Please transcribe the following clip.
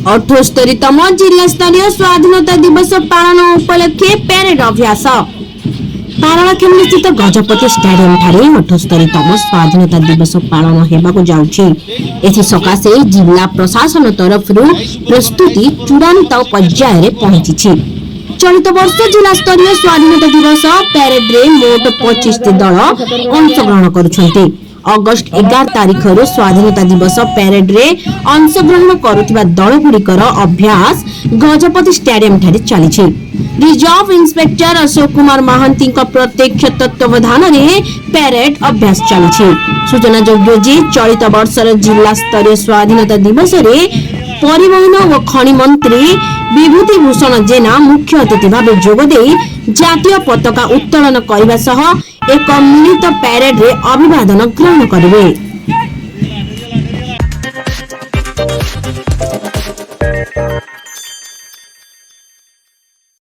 78तम जिला स्तरीय स्वाधीनता दिवस पालन उपलक्षे परेड अभ्यास पारଳାଖେମୁଣ୍ଡି स्थित गजपति स्टेडियम ठारे 78तम स्वाधीनता दिवस पालन हेबाकु जाउछि। एथि सकाशे जिला प्रशासन तरफरु प्रस्तुति चूड़ांत पर्याय रे पहुंची। चलित वर्ष जिला स्तरीय स्वाधीनता दिवस परेड रे मोट 25 दल अंशग्रहण करुछन्ते। अगस्ट 11 तारिख रो स्वाधीनता दिवस परेड रे अंशग्रहण करुथिबा दल गुड़िकर अभ्यास गजपति स्टेडियम ठारे चलिछि। रिजर्व इंस्पेक्टर अशोक कुमार महांती प्रत्यक्ष तत्वावधान रे परेड अभ्यास चलिछि। सूचना योग्य जे चलित वर्षर जिला स्तरीय स्वाधीनता दिवस रे परिवहन और खनि मंत्री विभूति भूषण जेना मुख्य अतिथि भाव जोगदे जातीय पताका उत्तोलन करने एक मिलित परेड रे अभिवादन ग्रहण करेंगे।